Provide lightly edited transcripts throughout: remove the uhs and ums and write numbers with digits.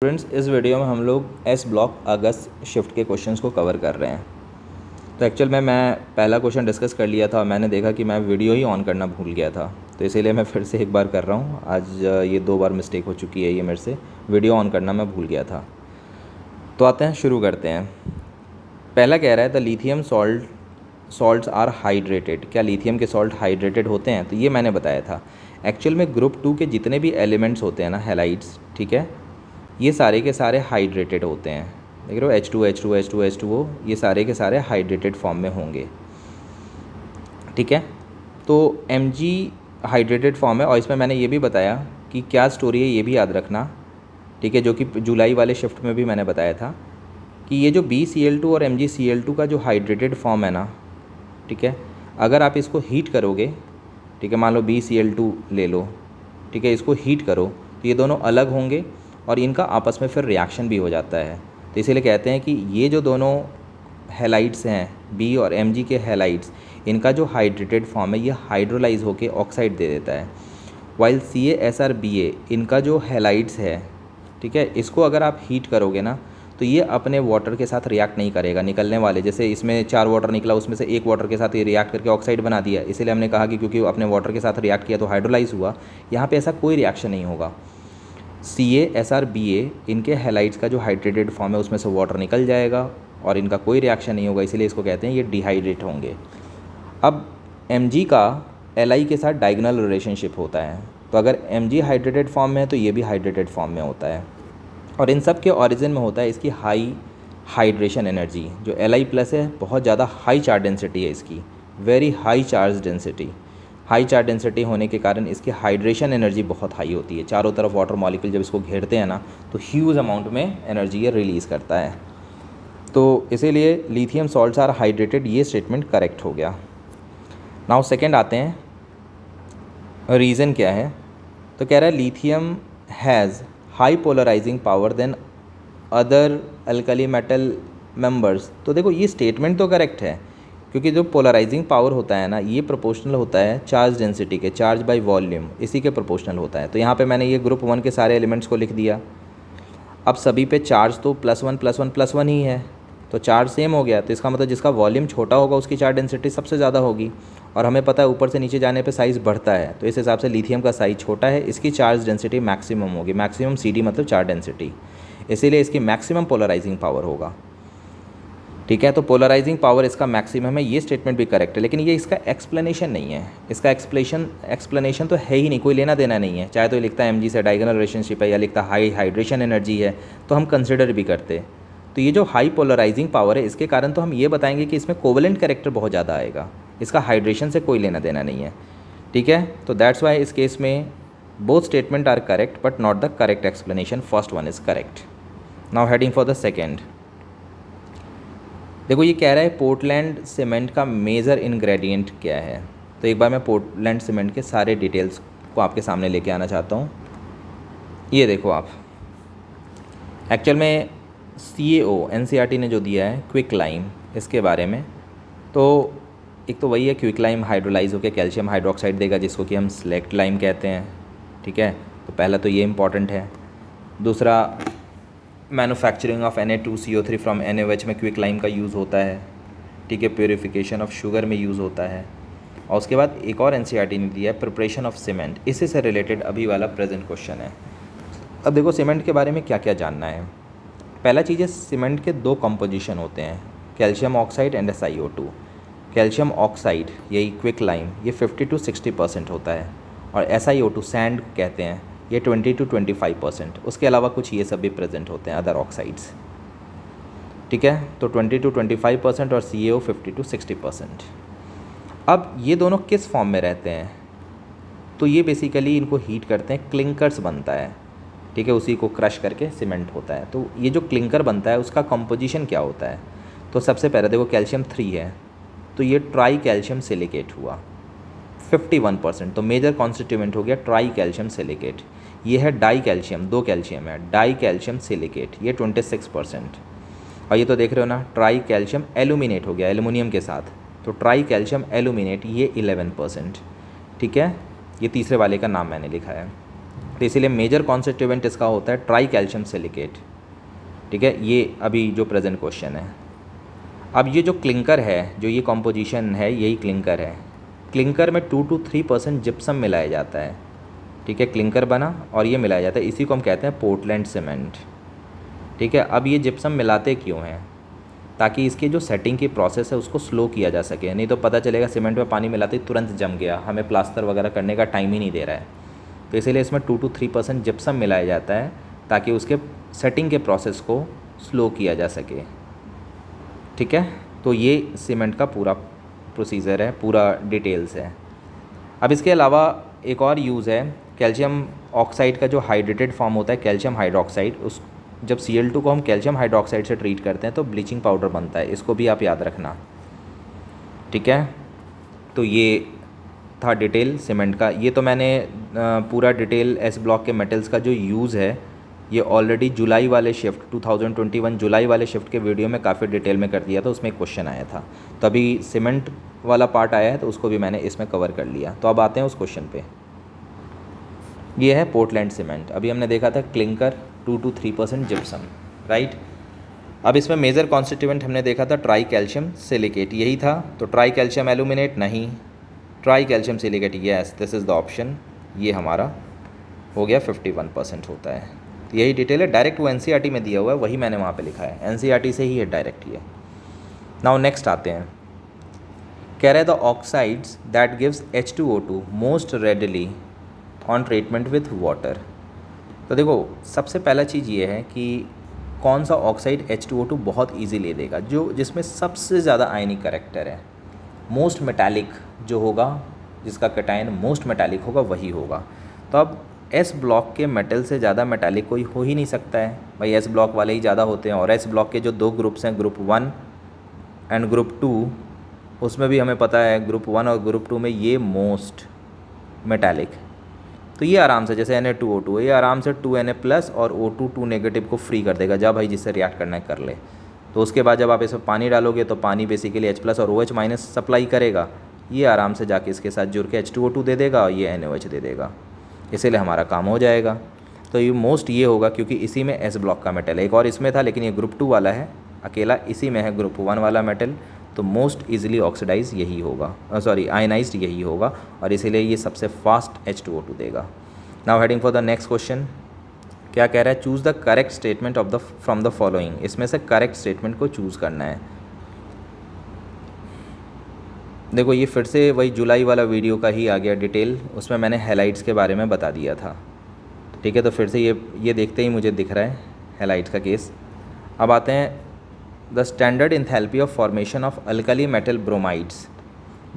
Students, इस video में हम लोग एस ब्लॉक अगस्त शिफ्ट के क्वेश्चंस को कवर कर रहे हैं। तो एक्चुअल में मैं पहला क्वेश्चन डिस्कस कर लिया था और मैंने देखा कि मैं वीडियो ही ऑन करना भूल गया था, तो इसीलिए मैं फिर से एक बार कर रहा हूँ। आज ये 2 बार मिस्टेक हो चुकी है, ये मेरे से वीडियो ऑन करना मैं भूल गया था। तो आते हैं, शुरू करते हैं। पहला कह रहा है the lithium salts are hydrated. क्या लिथियम के सॉल्ट हाइड्रेटेड होते हैं? तो ये मैंने बताया था। एक्चुअल में ग्रुप 2 के जितने भी एलिमेंट्स होते हैं ना, हैलाइड्स, ठीक है, ये सारे के सारे हाइड्रेटेड होते हैं। देख रहे हो, H2 H2 H2 H2O, ये सारे के सारे हाइड्रेटेड फॉर्म में होंगे, ठीक है। तो Mg हाइड्रेटेड फॉर्म है और इसमें मैंने ये भी बताया कि क्या स्टोरी है, ये भी याद रखना, ठीक है, जो कि जुलाई वाले शिफ्ट में भी मैंने बताया था कि ये जो BCl2 और MgCl2 का जो हाइड्रेटेड फॉर्म है ना, ठीक है, अगर आप इसको हीट करोगे, ठीक है, मान लो BCl2 ले लो, ठीक है, इसको हीट करो तो ये दोनों अलग होंगे और इनका आपस में फिर रिएक्शन भी हो जाता है। तो इसीलिए कहते हैं कि ये जो दोनों हैलाइड्स हैं, बी और Mg के हैलाइड्स, इनका जो हाइड्रेटेड फॉर्म है ये हाइड्रोलाइज होकर ऑक्साइड दे देता है। वाइल CaSrBa, इनका जो हैलाइड्स है, ठीक है, इसको अगर आप हीट करोगे ना तो ये अपने वाटर के साथ रिएक्ट नहीं करेगा। निकलने वाले, जैसे इसमें 4 वाटर निकला, उसमें से 1 वाटर के साथ ये रिएक्ट करके ऑक्साइड बना दिया, इसीलिए हमने कहा कि क्योंकि अपने वाटर के साथ रिएक्ट किया तो हाइड्रोलाइज हुआ। यहाँ पे ऐसा कोई रिएक्शन नहीं होगा। CaSrBa, इनके हैलाइड्स का जो हाइड्रेटेड फॉर्म है उसमें से वाटर निकल जाएगा और इनका कोई रिएक्शन नहीं होगा, इसीलिए इसको कहते हैं ये डिहाइड्रेट होंगे। अब Mg का Li के साथ डायगोनल रिलेशनशिप होता है, तो अगर Mg हाइड्रेटेड फॉर्म में है तो ये भी हाइड्रेटेड फॉर्म में होता है और इन सब के ओरिजिन में होता है इसकी हाई हाइड्रेशन एनर्जी। जो Li प्लस है, बहुत ज़्यादा हाई चार्ज डेंसिटी है इसकी, very high charge density. High charge density होने के कारण इसकी हाइड्रेशन एनर्जी बहुत हाई होती है। चारों तरफ वाटर मॉलिक्यूल जब इसको घेरते हैं ना तो ह्यूज अमाउंट में एनर्जी ये रिलीज़ करता है। तो इसीलिए लिथियम सॉल्ट्स आर हाइड्रेटेड, ये स्टेटमेंट करेक्ट हो गया। नाउ सेकेंड आते हैं, रीज़न क्या है। तो कह रहा है lithium has high polarising power than other alkali metal members. तो देखो, ये स्टेटमेंट तो करेक्ट है क्योंकि जो पोलराइजिंग पावर होता है ना, ये प्रोपोर्शनल होता है चार्ज डेंसिटी के, चार्ज बाय वॉल्यूम, इसी के प्रोपोर्शनल होता है। तो यहाँ पे मैंने ये ग्रुप 1 के सारे एलिमेंट्स को लिख दिया। अब सभी पे चार्ज तो +1 ही है, तो चार्ज सेम हो गया। तो इसका मतलब जिसका वॉल्यूम छोटा होगा उसकी चार्ज डेंसिटी सबसे ज़्यादा होगी, और हमें पता है ऊपर से नीचे जाने पे साइज़ बढ़ता है, तो इस हिसाब से लिथियम का साइज़ छोटा है, इसकी चार्ज डेंसिटी मैक्सिमम होगी। मैक्सिमम CD मतलब चार्ज डेंसिटी, इसीलिए इसकी मैक्सिमम पोलराइजिंग पावर होगा, ठीक है। तो पोलराइजिंग पावर इसका मैक्सिमम है, ये स्टेटमेंट भी करेक्ट है, लेकिन ये इसका एक्सप्लेनेशन नहीं है। इसका एक्सप्लेनेशन तो है ही नहीं, कोई लेना देना नहीं है। चाहे तो ये लिखता है Mg से डायगोनल रिलेशनशिप है या लिखता हाई हाइड्रेशन एनर्जी है, तो हम कंसिडर भी करते। तो ये जो हाई पोलराइजिंग पावर है, इसके कारण तो हम ये बताएंगे कि इसमें कोवेलेंट कैरेक्टर बहुत ज़्यादा आएगा, इसका हाइड्रेशन से कोई लेना देना नहीं है, ठीक है। तो दैट्स वाई इस केस में both statement are correct but not the correct explanation, first one is correct. Now heading for the second. देखो, ये कह रहा है पोर्टलैंड सीमेंट का मेजर इंग्रेडिएंट क्या है। तो एक बार मैं पोर्टलैंड सीमेंट के सारे डिटेल्स को आपके सामने लेके आना चाहता हूँ। ये देखो आप, एक्चुअल में CaO NCERT ने जो दिया है क्विक लाइम, इसके बारे में, तो एक तो वही है, क्विक लाइम हाइड्रोलाइज होकर कैल्शियम हाइड्रोक्साइड देगा, जिसको कि हम सेलेक्ट लाइम कहते हैं, ठीक है। तो पहला तो ये इंपॉर्टेंट है। दूसरा, manufacturing of Na2CO3 from NaOH में क्विक लाइम का यूज़ होता है, ठीक है। प्योरीफिकेशन ऑफ शुगर में यूज़ होता है। और उसके बाद एक और NCERT ने दिया है प्रिपरेशन ऑफ सीमेंट, इसी से रिलेटेड अभी वाला प्रेजेंट क्वेश्चन है। अब देखो, सीमेंट के बारे में क्या क्या जानना है। पहला चीज़ है, सीमेंट के 2 कंपोजिशन होते हैं, calcium oxide and SiO2। Calcium oxide, यही क्विक लाइम, ये 50 to 60% होता है, और SiO2 सैंड कहते हैं, ये 20 to 25%। उसके अलावा कुछ ये सब भी प्रेजेंट होते हैं, अदर ऑक्साइड्स, ठीक है। तो 20 to 25% और CaO 50 to 60%। अब ये दोनों किस फॉर्म में रहते हैं? तो ये बेसिकली इनको हीट करते हैं, क्लिंकर्स बनता है, ठीक है, उसी को क्रश करके सीमेंट होता है। तो ये जो क्लिंकर बनता है उसका कंपोजिशन क्या होता है? तो सबसे पहले देखो, कैल्शियम 3 है, तो ये ट्राई कैल्शियम सिलिकेट हुआ 51%, तो मेजर कॉन्स्टिट्यूएंट हो गया ट्राई कैल्शियम सिलिकेट। ये है डाई कैल्शियम, 2 कैल्शियम है, डाई कैल्शियम सिलिकेट, ये 26%। और ये तो देख रहे हो ना, ट्राई कैल्शियम एल्यूमिनेट हो गया एल्युमिनियम के साथ, तो ट्राई कैल्शियम एल्यूमिनेट, ये 11%, ठीक है। ये तीसरे वाले का नाम मैंने लिखा है। तो इसीलिए मेजर कॉन्स्टिट्यूएंट इसका होता है ट्राई कैल्शियम सिलिकेट। ठीक है, ये अभी जो प्रेजेंट क्वेश्चन है। अब ये जो क्लिंकर है, जो ये कॉम्पोजिशन है, यही क्लिंकर है। क्लिंकर में 2 to 3% जिप्सम मिलाया जाता है। ठीक है, क्लिंकर बना और ये मिलाया जाता है, इसी को हम कहते हैं पोर्टलैंड सीमेंट। ठीक है, अब ये जिप्सम मिलाते क्यों हैं? ताकि इसकी जो सेटिंग की प्रोसेस है उसको स्लो किया जा सके, नहीं तो पता चलेगा सीमेंट में पानी मिलाते ही तुरंत जम गया, हमें प्लास्टर वगैरह करने का टाइम ही नहीं दे रहा है। तो इसीलिए इसमें 2 to 3% जिप्सम मिलाया जाता है ताकि उसके सेटिंग के प्रोसेस को स्लो किया जा सके। ठीक है, तो ये सीमेंट का पूरा प्रोसीजर है, पूरा डिटेल्स है। अब इसके अलावा एक और यूज़ है, कैल्शियम ऑक्साइड का जो हाइड्रेटेड फॉर्म होता है कैल्शियम हाइड्रोक्साइड, उस जब Cl2 को हम कैल्शियम हाइड्रोक्साइड से ट्रीट करते हैं तो ब्लीचिंग पाउडर बनता है, इसको भी आप याद रखना। ठीक है, तो ये था डिटेल सीमेंट का। ये तो मैंने पूरा डिटेल एस ब्लॉक के मेटल्स का जो यूज़ है ये ऑलरेडी जुलाई वाले शिफ्ट 2021 जुलाई वाले शिफ्ट के वीडियो में काफ़ी डिटेल में कर दिया था, उसमें एक क्वेश्चन आया था। तो अभी सीमेंट वाला पार्ट आया है तो उसको भी मैंने इसमें कवर कर लिया। तो अब आते हैं उस क्वेश्चन पे। ये है पोर्टलैंड सीमेंट। अभी हमने देखा था क्लिंकर 2 to 3% जिप्सम, राइट। अब इसमें मेजर कॉन्स्टिट्यूएंट हमने देखा था ट्राई कैल्शियम सिलिकेट, यही था। तो ट्राई कैल्शियम एल्यूमिनेट नहीं, try calcium silicate yes, this is the option. ये हमारा हो गया 51% होता है। यही डिटेल है, डायरेक्ट वो एनसीईआरटी में दिया हुआ है, वही मैंने वहाँ पे लिखा है, एनसीईआरटी से ही है डायरेक्ट ये। नाउ नेक्स्ट आते हैं, कह रहे the oxides that gives H2O2 most readily on treatment with water. तो देखो सबसे पहला चीज़ ये है कि कौन सा ऑक्साइड H2O2 बहुत ईजीली देगा, जो जिसमें सबसे ज़्यादा आयनिक करेक्टर है, मोस्ट मेटालिक जो होगा, जिसका कैटायन मोस्ट मेटालिक होगा वही होगा। तो अब एस ब्लॉक के मेटल से ज़्यादा मेटालिक कोई हो ही नहीं सकता है भाई, एस ब्लॉक वाले ही ज़्यादा होते हैं। और एस ब्लॉक के जो 2 ग्रुप्स हैं, ग्रुप 1 एंड ग्रुप 2, उसमें भी हमें पता है ग्रुप 1 और ग्रुप 2 में ये मोस्ट मेटालिक। तो ये आराम से, जैसे Na2O2 ये आराम से 2Na+ और O2 2 नेगेटिव को फ्री कर देगा, जा भाई जिससे रिएक्ट करना है कर ले। तो उसके बाद जब आप इसमें पानी डालोगे तो पानी बेसिकली H+ और OH- सप्लाई करेगा, ये आराम से जाके इसके साथ जुड़ के H2O2 दे देगा और ये NaOH दे देगा, इसीलिए हमारा काम हो जाएगा। तो ये मोस्ट ये होगा क्योंकि इसी में एस ब्लॉक का मेटल है। एक और इसमें था लेकिन ये ग्रुप 2 वाला है, अकेला इसी में है ग्रुप 1 वाला मेटल। तो मोस्ट इजीली ऑक्सीडाइज यही होगा, आयनाइज्ड यही होगा, और इसीलिए ये सबसे फास्ट H2O2 देगा। Now heading for the next question, क्या कह रहा है, choose the correct statement of the from the following. इसमें से करेक्ट स्टेटमेंट को चूज़ करना है। देखो ये फिर से वही जुलाई वाला वीडियो का ही आ गया डिटेल, उसमें मैंने हैलाइट्स के बारे में बता दिया था। ठीक है, तो फिर से ये देखते ही मुझे दिख रहा है हैलाइट्स का केस। अब आते हैं, the standard enthalpy of formation of alkali metal bromides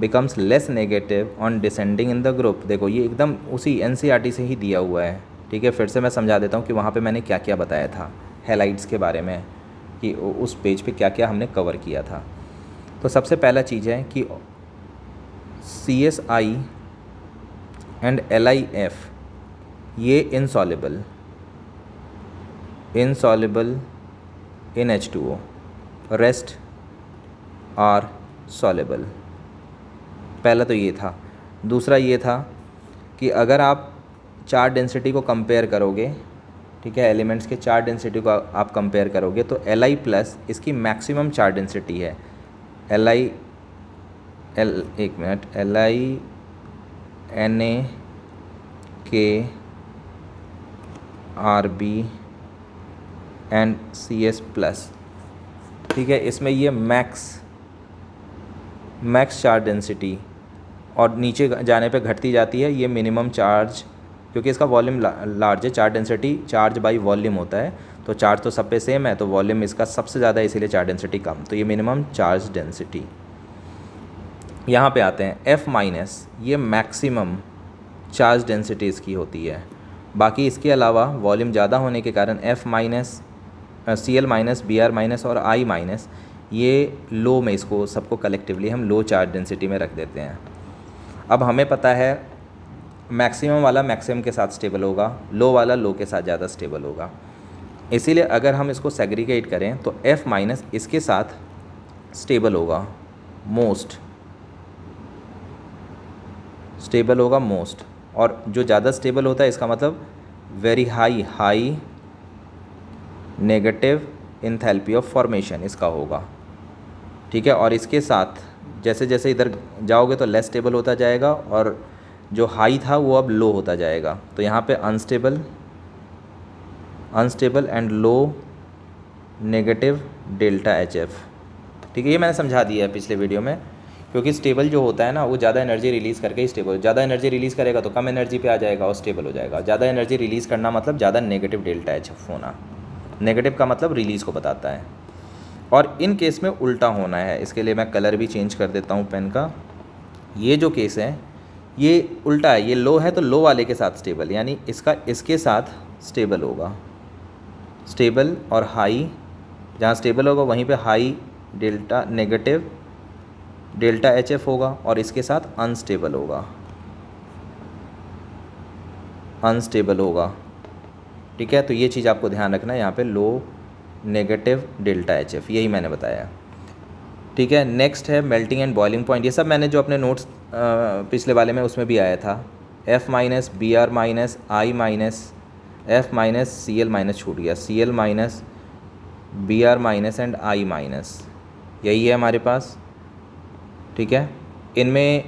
becomes less negative on descending in the group. देखो ये एकदम उसी एनसीईआरटी से ही दिया हुआ है। ठीक है, फिर से मैं समझा देता हूँ कि वहाँ पे मैंने क्या क्या बताया था हैलाइट्स के बारे में, कि उस पेज पे क्या क्या हमने कवर किया था। तो सबसे पहला चीज़ है कि CSI एंड LiF ये insoluble in H2O, rest are soluble. पहला तो ये था। दूसरा ये था कि अगर आप चार्ज डेंसिटी को कंपेयर करोगे, ठीक है, एलिमेंट्स के चार्ज डेंसिटी को आप कंपेयर करोगे तो Li+ इसकी मैक्सिमम चार्ज डेंसिटी है। एक minute, Li Na K Rb and CS+, ठीक है, इसमें ये मैक्स चार्ज डेंसिटी और नीचे जाने पे घटती जाती है ये मिनिमम चार्ज, क्योंकि इसका वॉल्यूम लार्ज है। Charge density charge by volume होता है, तो चार्ज तो सब पे सेम है, तो वॉल्यूम इसका सबसे ज़्यादा है, इसीलिए चार्ज डेंसिटी कम। तो ये मिनिमम चार्ज डेंसिटी। यहाँ पे आते हैं F-, ये मैक्सिमम चार्ज डेंसिटी इसकी होती है। बाकी इसके अलावा वॉल्यूम ज़्यादा होने के कारण F-, Cl-, Br- और I- ये लो में, इसको सबको कलेक्टिवली हम लो चार्ज डेंसिटी में रख देते हैं। अब हमें पता है मैक्सिमम वाला मैक्सिमम के साथ स्टेबल होगा, लो वाला लो के साथ ज़्यादा स्टेबल होगा। इसीलिए अगर हम इसको सेग्रीगेट करें तो F- इसके साथ स्टेबल होगा, मोस्ट स्टेबल होगा मोस्ट। और जो ज़्यादा स्टेबल होता है इसका मतलब very high negative enthalpy of formation इसका होगा, ठीक है। और इसके साथ जैसे जैसे इधर जाओगे तो लेस स्टेबल होता जाएगा और जो हाई था वो अब लो होता जाएगा। तो यहाँ पे unstable and low negative delta H F, ठीक है। ये मैंने समझा दिया है पिछले वीडियो में, क्योंकि स्टेबल जो होता है ना वो ज़्यादा एनर्जी रिलीज़ करके ही स्टेबल, ज़्यादा एनर्जी रिलीज़ करेगा तो कम एनर्जी पे आ जाएगा और स्टेबल हो जाएगा। ज़्यादा एनर्जी रिलीज़ करना मतलब ज़्यादा नेगेटिव डेल्टा एच एफ होना, नेगेटिव का मतलब रिलीज़ को बताता है। और इन केस में उल्टा होना है, इसके लिए मैं कलर भी चेंज कर देता हूँ पेन का। ये जो केस है ये उल्टा है, ये लो है तो लो वाले के साथ स्टेबल, यानी इसका इसके साथ स्टेबल होगा, स्टेबल और हाई, जहाँ स्टेबल होगा वहीं पे high delta negative delta H F होगा और इसके साथ अनस्टेबल होगा, ठीक है। तो ये चीज़ आपको ध्यान रखना है, यहाँ पे लो नेगेटिव डेल्टा एच एफ, यही मैंने बताया, ठीक है। नेक्स्ट है मेल्टिंग एंड बॉइलिंग पॉइंट। ये सब मैंने जो अपने नोट्स पिछले वाले में उसमें भी आया था। F minus B R minus I minus F minus C L minus छूट गया, C L minus B R minus and I minus, यही है हमारे पास, ठीक है। इनमें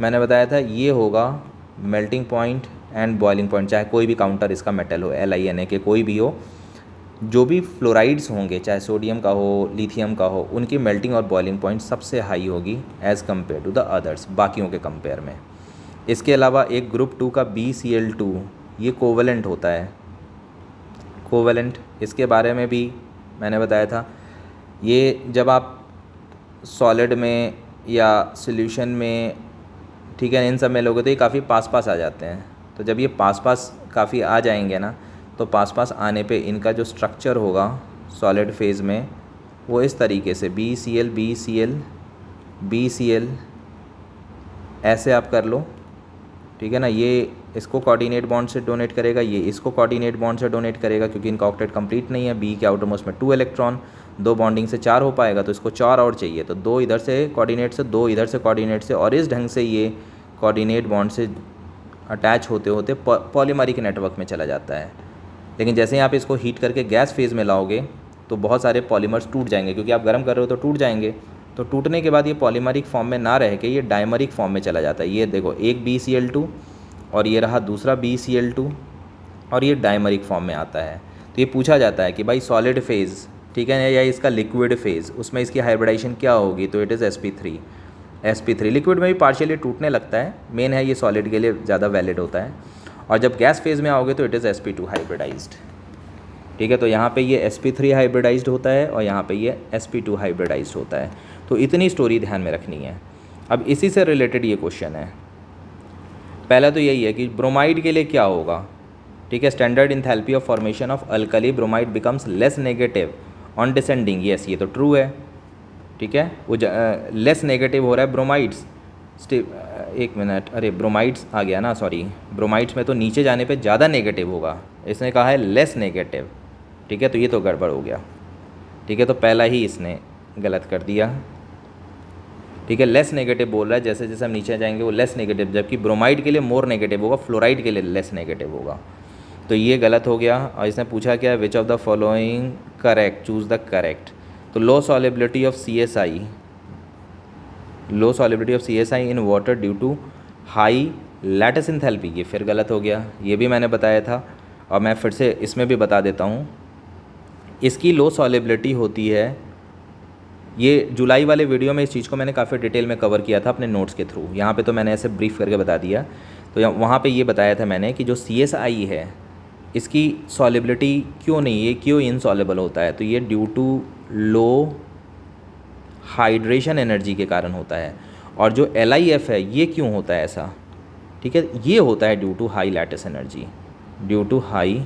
मैंने बताया था ये होगा melting point and boiling point, चाहे कोई भी काउंटर इसका मेटल हो, LiNa के कोई भी हो, जो भी फ्लोराइड्स होंगे चाहे सोडियम का हो लिथियम का हो, उनकी मेल्टिंग और बॉइलिंग पॉइंट सबसे हाई होगी as compare to the others, बाकियों के कंपेयर में। इसके अलावा एक ग्रुप 2 का BCl2 ये कोवेलेंट होता है, कोवेलेंट, इसके बारे में भी मैंने बताया था। ये जब आप सॉलिड में या सॉल्यूशन में, ठीक है, इन सब में लोगे तो ये काफ़ी पास पास आ जाते हैं। तो जब ये पास पास काफ़ी आ जाएंगे ना, तो पास पास आने पे इनका जो स्ट्रक्चर होगा सॉलिड फेज़ में वो इस तरीके से BCl BCl BCl ऐसे आप कर लो, ठीक है ना। ये इसको कोऑर्डिनेट बॉन्ड से डोनेट करेगा, ये इसको कोऑर्डिनेट बॉन्ड से डोनेट करेगा, क्योंकि इनका ऑक्टेट कंप्लीट नहीं है। बी के आउटर मोस्ट में 2 इलेक्ट्रॉन, 2 बॉन्डिंग से 4 हो पाएगा, तो इसको 4 और चाहिए, तो 2 इधर से कोऑर्डिनेट से, 2 इधर से कोऑर्डिनेट से, और इस ढंग से ये कोऑर्डिनेट बॉन्ड से अटैच होते होते पॉलीमरिक नेटवर्क में चला जाता है। लेकिन जैसे ही आप इसको हीट करके गैस फेज़ में लाओगे तो बहुत सारे पॉलीमर्स टूट जाएंगे, क्योंकि आप गर्म कर रहे हो तो टूट जाएंगे। तो टूटने के बाद ये पॉलीमरिक फॉर्म में ना रह के ये डायमरिक फॉर्म में चला जाता है। ये देखो, एक BCl2 और ये रहा दूसरा BCl2 और ये डायमरिक फॉर्म में आता है। तो ये पूछा जाता है कि भाई सॉलिड फेज़, ठीक है, या इसका लिक्विड फेज़, उसमें इसकी हाइब्रिडाइजेशन क्या होगी, तो इट इज़ sp3। लिक्विड में भी पार्शियली टूटने लगता है, मेन है ये सॉलिड के लिए ज़्यादा वैलिड होता है। और जब गैस फेज़ में आओगे तो इट इज़ sp2 हाइब्रिडाइज्ड, ठीक है। तो यहाँ पे ये sp3 हाइब्रिडाइज्ड होता है और यहाँ पे ये sp2 हाइब्रिडाइज्ड होता है। तो इतनी स्टोरी ध्यान में रखनी है। अब इसी से रिलेटेड ये क्वेश्चन है। पहला तो यही है कि ब्रोमाइड के लिए क्या होगा, ठीक है। Standard enthalpy of formation of alkali bromide becomes less negative on descending, yes ये तो ट्रू है, ठीक है। वो लेस नेगेटिव हो रहा है ब्रोमाइड्स, एक मिनट, अरे ब्रोमाइड्स आ गया ना, सॉरी, ब्रोमाइड्स में तो नीचे जाने पे ज़्यादा नेगेटिव होगा, इसने कहा है लेस नेगेटिव, ठीक है। तो ये तो गड़बड़ हो गया, ठीक है। तो पहला ही इसने गलत कर दिया, ठीक है। लेस नेगेटिव बोल रहा है, जैसे जैसे हम नीचे जाएंगे वो लेस नेगेटिव, जबकि ब्रोमाइड के लिए मोर नेगेटिव होगा, फ्लोराइड के लिए लेस नेगेटिव होगा। तो ये गलत हो गया। और इसने पूछा क्या, which of the following correct, choose the correct. तो low solubility of CSI, low solubility of CSI in water due to high lattice enthalpy, ये फिर गलत हो गया, ये भी मैंने बताया था और मैं फिर से इसमें भी बता देता हूँ। इसकी लो सॉलिबिलिटी होती है, ये जुलाई वाले वीडियो में इस चीज़ को मैंने काफ़ी डिटेल में कवर किया था अपने नोट्स के थ्रू, यहाँ पे तो मैंने ऐसे ब्रीफ करके बता दिया। तो वहाँ पे ये बताया था मैंने कि जो CSI है इसकी सॉलिबिलिटी क्यों नहीं है, क्यों इनसॉल्युबल होता है, तो ये due to low hydration energy के कारण होता है। और जो LiF है ये क्यों होता है ऐसा, ठीक है, ये होता है due to high lattice energy, due to high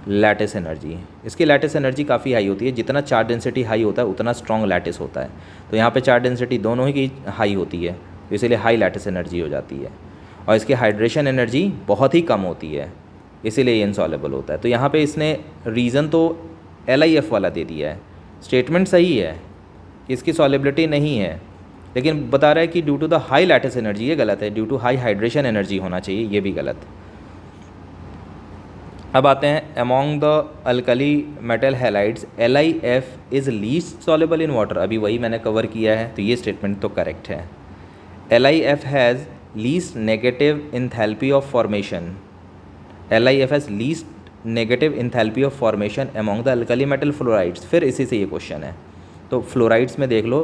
lattice energy. इसकी लैटिस एनर्जी काफ़ी हाई होती है, जितना चार्ज डेंसिटी हाई होता है उतना स्ट्रॉन्ग लैटिस होता है। तो यहाँ पे चार्ज डेंसिटी दोनों ही की हाई होती है, तो इसीलिए हाई लैटिस एनर्जी हो जाती है। और इसकी हाइड्रेशन एनर्जी बहुत ही कम होती है, इसीलिए ये इनसॉल्युबल होता है। तो यहाँ पे इसने रीज़न तो LiF वाला दे दिया है, स्टेटमेंट सही है, इसकी सॉलिबिलिटी नहीं है, लेकिन बता रहा है कि due to the high lattice energy, ये गलत है, due to high hydration energy होना चाहिए, ये भी गलत। अब आते हैं among the alkali metal halides LiF is least soluble in water. अभी वही मैंने कवर किया है, तो ये स्टेटमेंट तो करेक्ट है। LiF has least negative enthalpy of formation. LiF has least negative enthalpy of formation among the alkali metal fluorides. फिर इसी से ये क्वेश्चन है, तो फ्लोराइड्स में देख लो,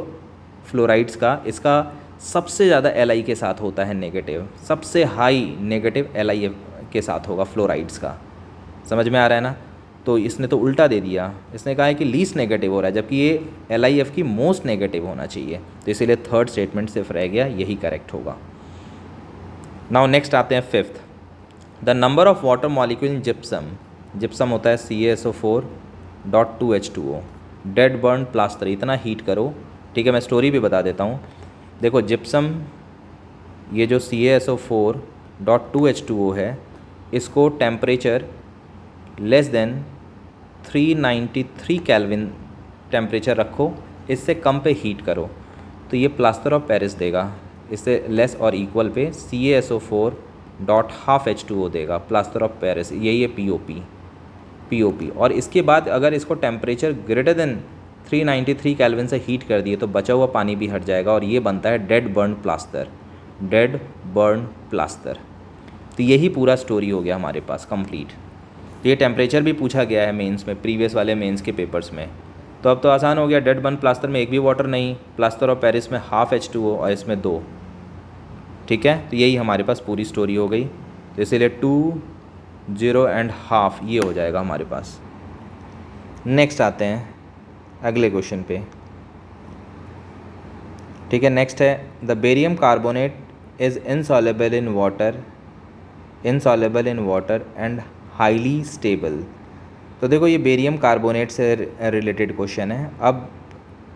फ्लोराइड्स का इसका सबसे ज़्यादा Li के साथ होता है नेगेटिव, सबसे हाई नेगेटिव LiF के साथ होगा फ्लोराइड्स का। समझ में आ रहा है ना? तो इसने तो उल्टा दे दिया, इसने कहा है कि लीस्ट नेगेटिव हो रहा है, जबकि ये LiF की मोस्ट नेगेटिव होना चाहिए। तो इसीलिए थर्ड स्टेटमेंट सिर्फ रह गया, यही करेक्ट होगा। नाउ नेक्स्ट आते हैं fifth, the number of water molecule in gypsum. Gypsum होता है CaSO4.2H2O, डेड बर्न प्लास्टर। इतना हीट करो, ठीक है। मैं स्टोरी भी बता देता हूँ। देखो जिप्सम, ये जो CaSO4.2H2O है, इसको temperature less than 393 kelvin temperature रखो, इससे कम पे हीट करो तो ये प्लास्टर ऑफ पेरिस देगा। इससे लेस और इक्वल पे CaSO4.12H2O देगा, प्लास्टर ऑफ पेरिस, यही है POP। और इसके बाद अगर इसको टेम्परेचर ग्रेटर देन 393 केल्विन से हीट कर दिए तो बचा हुआ पानी भी हट जाएगा और ये बनता है dead burn plaster, dead burn plaster. तो यही पूरा स्टोरी हो गया हमारे पास कंप्लीट। तो ये टेम्परेचर भी पूछा गया है मेंस में, प्रीवियस वाले मेंस के पेपर्स में। तो अब तो आसान हो गया, डेड बर्न प्लास्टर में एक भी वाटर नहीं, प्लास्टर ऑफ पेरिस में हाफ H2O और इसमें 2, ठीक है। तो यही हमारे पास पूरी स्टोरी हो गई। तो इसीलिए 2, 0 एंड हाफ ये हो जाएगा हमारे पास। नेक्स्ट आते हैं अगले क्वेश्चन पे, ठीक है। नेक्स्ट है the barium carbonate is insoluble in water and highly stable. तो देखो ये बेरियम कार्बोनेट से रिलेटेड क्वेश्चन है। अब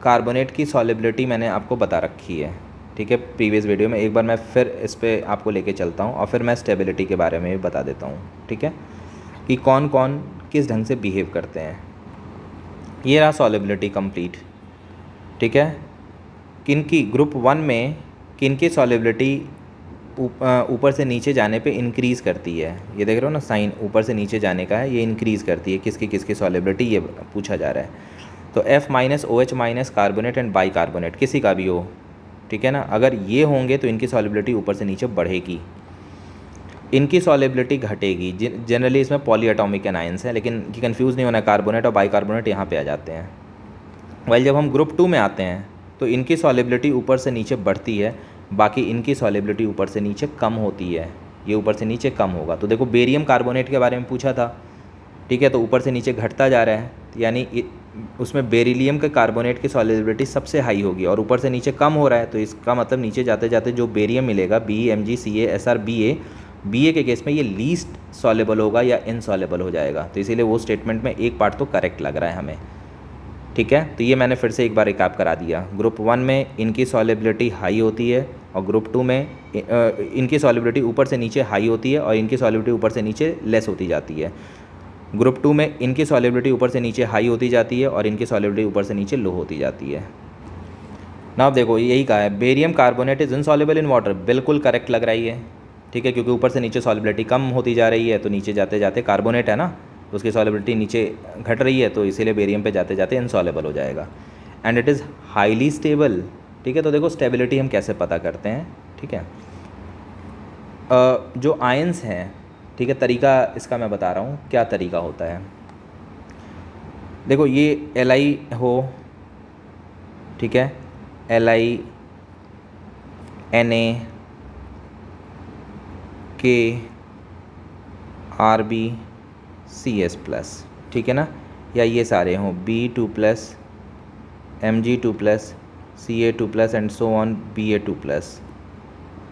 कार्बोनेट की सॉलिबिलिटी मैंने आपको बता रखी है, ठीक है, प्रीवियस वीडियो में। एक बार मैं फिर इस पर आपको लेके चलता हूँ और फिर मैं स्टेबिलिटी के बारे में भी बता देता हूँ, ठीक है, कि कौन कौन किस ढंग से बिहेव करते हैं। ये रहा सॉलिबिलिटी कंप्लीट, ठीक है। किनकी ग्रुप 1 में किनकी सॉलिबिलिटी ऊपर से नीचे जाने पे इंक्रीज़ करती है, ये देख रहे हो ना साइन, ऊपर से नीचे जाने का है, ये इंक्रीज़ करती है। किसकी सॉलिबिलिटी ये पूछा जा रहा है। तो F-OH- carbonate and by carbonate किसी का भी हो, ठीक है ना, अगर ये होंगे तो इनकी सॉलिबिलिटी ऊपर से नीचे बढ़ेगी, इनकी सॉलिबिलिटी घटेगी। जनरली इसमें पॉली एटॉमिक एनायंस है, लेकिन कंफ्यूज नहीं होना, कार्बोनेट और बाई कार्बोनेट यहाँ पे आ जाते हैं। वाइल जब हम ग्रुप 2 में आते हैं तो इनकी सॉलिबिलिटी ऊपर से नीचे बढ़ती है, बाकी इनकी सॉलिबिलिटी ऊपर से नीचे कम होती है, ये ऊपर से नीचे कम होगा। तो देखो बेरियम कार्बोनेट के बारे में पूछा था, ठीक है, तो ऊपर से नीचे घटता जा रहा है, यानी उसमें बेरिलियम के कार्बोनेट की सॉलिबिलिटी सबसे हाई होगी और ऊपर से नीचे कम हो रहा है, तो इसका मतलब नीचे जाते जाते जो बेरियम मिलेगा BeMgCaSrBa के केस में ये लीस्ट सॉलेबल होगा या इनसॉलेबल हो जाएगा। तो इसीलिए वो स्टेटमेंट में एक पार्ट तो करेक्ट लग रहा है हमें, ठीक है। तो ये मैंने फिर से एक बार रिकैप करा दिया। ग्रुप 1 में इनकी सॉलिबिलिटी हाई होती है और ग्रुप 2 में इनकी सॉलिबिलिटी ऊपर से नीचे हाई होती है और इनकी सॉलिबिलिटी ऊपर से नीचे लेस होती जाती है। ग्रुप 2 में इनकी सॉलिबिलिटी ऊपर से नीचे हाई होती जाती है और इनकी सॉलिबिलिटी ऊपर से नीचे लो होती जाती है। ना देखो यही कहा है, barium carbonate is insoluble in water, बिल्कुल करेक्ट लग रही है, ठीक है, क्योंकि ऊपर से नीचे सॉलिबिलिटी कम होती जा रही है, तो नीचे जाते जाते कार्बोनेट है ना, तो उसकी सॉलिबिलिटी नीचे घट रही है, तो इसीलिए बेरियम पे जाते जाते इनसॉल्युबल हो जाएगा। And it is highly stable, ठीक है। तो देखो स्टेबिलिटी हम कैसे पता करते हैं, ठीक है। जो आयंस हैं, ठीक है, तरीका इसका मैं बता रहा हूँ क्या तरीका होता है। देखो ये Li हो, ठीक है, Li Na K Rb CS+, ठीक है ना, या ये सारे हों B2+, Mg2+, Ca2+ and so on Ba2+,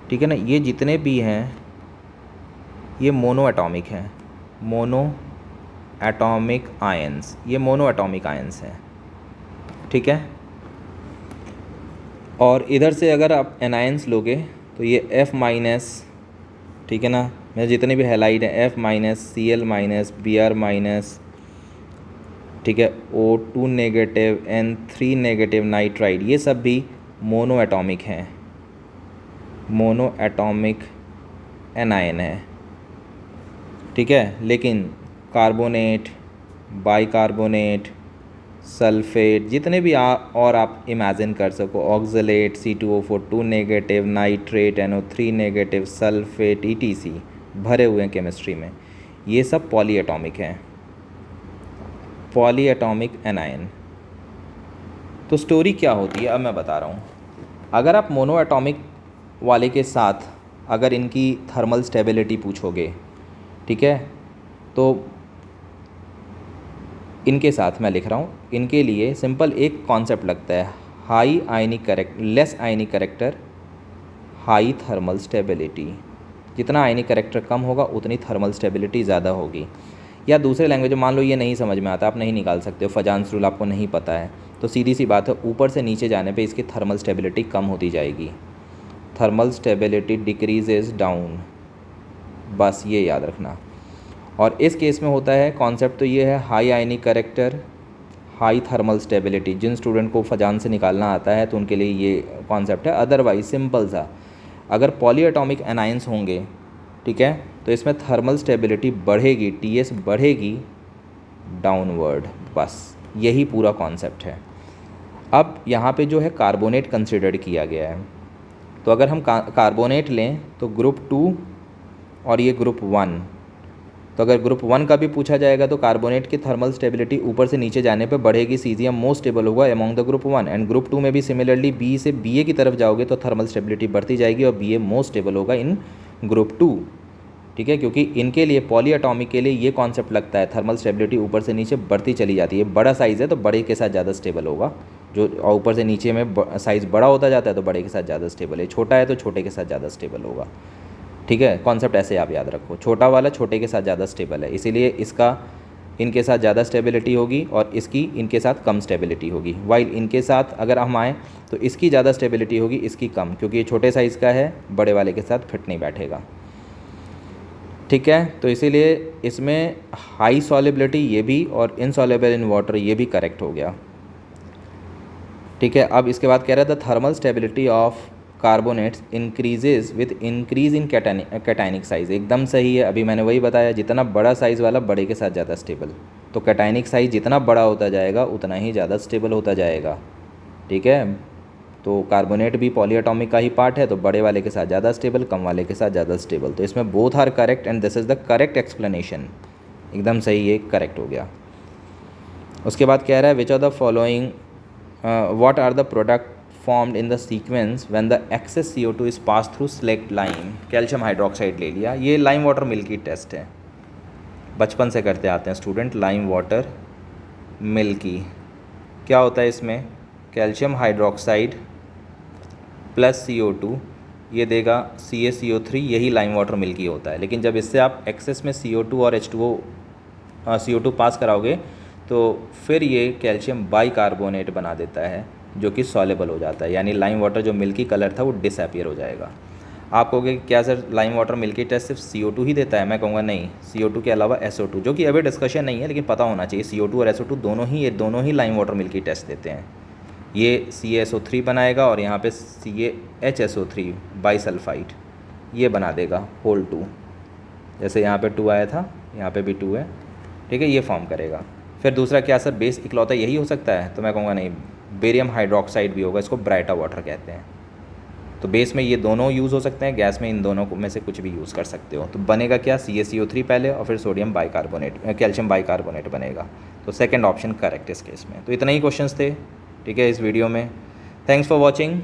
ठीक है ना। ये जितने भी हैं ये मोनो एटॉमिक हैं, मोनो एटॉमिक आयंस, ये मोनो एटॉमिक आयंस हैं, ठीक है। और इधर से अगर आप एनायंस लोगे तो ये F-, ठीक है ना, मैं जितने भी हैलाइड हैं F-, Cl-, Br-, ठीक है, O2 negative N3 negative nitride, ये सब भी मोनो एटॉमिक हैं, मोनो एटॉमिक एनायन है, ठीक है। लेकिन कार्बोनेट, बाइकार्बोनेट, सल्फेट, जितने भी और आप इमेजिन कर सको, oxalate, C2O4 2 negative, nitrate, NO3 negative, sulphate, ETC भरे हुए हैं केमिस्ट्री में। ये सब पॉली एटॉमिक हैं, पॉली एटॉमिक एनायन। तो स्टोरी क्या होती है अब मैं बता रहा हूँ। अगर आप मोनो एटॉमिक वाले के साथ अगर इनकी थर्मल स्टेबिलिटी पूछोगे, ठीक है, तो इनके साथ मैं लिख रहा हूँ, इनके लिए सिंपल एक कॉन्सेप्ट लगता है, high ionic less ionic character, high thermal stability. जितना आयनिक करेक्टर कम होगा उतनी थर्मल स्टेबिलिटी ज़्यादा होगी। या दूसरे लैंग्वेज में मान लो ये नहीं समझ में आता, आप नहीं निकाल सकते हो, फजान्स रूल आपको नहीं पता है, तो सीधी सी बात है, ऊपर से नीचे जाने पे इसकी थर्मल स्टेबिलिटी कम होती जाएगी। थर्मल स्टेबिलिटी डिक्रीजेज डाउन, बस ये याद रखना। और इस केस में होता है कॉन्सेप्ट तो ये है, high ionic character, high thermal stability. जिन स्टूडेंट को फजान से निकालना आता है तो उनके लिए ये कॉन्सेप्ट है। अदरवाइज सिंपल सा, अगर पॉली एटॉमिक एनायंस होंगे, ठीक है, तो इसमें थर्मल स्टेबिलिटी बढ़ेगी, TS बढ़ेगी डाउनवर्ड, बस यही पूरा कॉन्सेप्ट है। अब यहाँ पे जो है कार्बोनेट कंसिडर किया गया है, तो अगर हम कार्बोनेट लें तो ग्रुप 2 और ये ग्रुप 1, तो अगर ग्रुप 1 का भी पूछा जाएगा तो कार्बोनेट की थर्मल स्टेबिलिटी ऊपर से नीचे जाने पे बढ़ेगी, सीजियम मोस्ट स्टेबल होगा among the group 1। And group 2 में भी सिमिलरली बी से BA की तरफ जाओगे तो थर्मल स्टेबिलिटी बढ़ती जाएगी और BA मोस्ट स्टेबल होगा इन ग्रुप 2, ठीक है, क्योंकि इनके लिए पॉली एटॉमिक के लिए ये कॉन्सेप्ट लगता है, थर्मल स्टेबिलिटी ऊपर से नीचे बढ़ती चली जाती है। बड़ा साइज़ है तो बड़े के साथ ज़्यादा स्टेबल होगा, जो ऊपर से नीचे में साइज़ बड़ा होता जाता है तो बड़े के साथ ज़्यादा स्टेबल है, छोटा है तो छोटे के साथ ज़्यादा स्टेबल होगा, ठीक है। कॉन्सेप्ट ऐसे आप याद रखो, छोटा वाला छोटे के साथ ज़्यादा स्टेबल है, इसीलिए इसका इनके साथ ज़्यादा स्टेबिलिटी होगी और इसकी इनके साथ कम स्टेबिलिटी होगी। वाइल इनके साथ अगर हम आएँ तो इसकी ज़्यादा स्टेबिलिटी होगी, इसकी कम, क्योंकि ये छोटे साइज़ का है, बड़े वाले के साथ फिट नहीं बैठेगा, ठीक है। तो इसीलिए इसमें हाई सॉल्युबिलिटी ये भी और इनसॉल्युबल इन वाटर ये भी करेक्ट हो गया, ठीक है। अब इसके बाद कह रहा था thermal stability of carbonates increases with increase in cationic size, एकदम सही है। अभी मैंने वही बताया, जितना बड़ा साइज़ वाला बड़े के साथ ज़्यादा स्टेबल, तो कैटायनिक साइज़ जितना बड़ा होता जाएगा उतना ही ज़्यादा स्टेबल होता जाएगा, ठीक है। तो कार्बोनेट भी पॉली एटॉमिक का ही पार्ट है, तो बड़े वाले के साथ ज़्यादा स्टेबल, कम वाले के साथ ज़्यादा स्टेबल, तो इसमें both are correct and this is the correct explanation, एकदम सही, ये करेक्ट हो गया। उसके बाद कह रहा है which are the following what are the product formed in the sequence when the excess CO2 is passed through select lime। Calcium hydroxide ले लिया, ये लाइम वाटर मिल्की टेस्ट है, बचपन से करते आते हैं स्टूडेंट। लाइम वाटर मिल्की क्या होता है, इसमें कैल्शियम हाइड्रोक्साइड प्लस CO2 ये देगा CaCO3, यही लाइम वाटर मिल्की होता है। लेकिन जब इससे आप एक्सेस में CO2 और CO2 पास कराओगे तो फिर ये कैल्शियम बाइकार्बोनेट बना देता है, जो कि सॉलेबल हो जाता है, यानी लाइम वाटर जो मिल्की कलर था वो डिसअपियर हो जाएगा। आप कहोगे क्या sir lime water milky test सिर्फ CO2 ही देता है, मैं कहूँगा नहीं, CO2 के अलावा SO2, जो कि अभी डिस्कशन नहीं है लेकिन पता होना चाहिए, CO2 और SO2 दोनों ही लाइम वाटर मिल्की टेस्ट देते हैं। ये CaSO3 बनाएगा और यहाँ पे CaHSO3 बाईसल्फाइड ये बना देगा होल 2, जैसे यहाँ पे 2 आया था यहाँ पे भी 2 है, ठीक है, ये फॉर्म करेगा। फिर दूसरा क्या सर बेस इकलौता यही हो सकता है, तो मैं कहूँगा नहीं, बेरियम हाइड्रोक्साइड भी होगा, इसको ब्राइटा वाटर कहते हैं। तो बेस में ये दोनों यूज़ हो सकते हैं, गैस में इन दोनों में से कुछ भी यूज़ कर सकते हो। तो बनेगा क्या, CaCO3 पहले और फिर सोडियम बाइकार्बोनेट, कैल्शियम बाइकार्बोनेट बनेगा। तो सेकंड ऑप्शन करेक्ट इस केस में। तो इतना ही क्वेश्चंस थे, ठीक है, इस वीडियो में। Thanks for watching.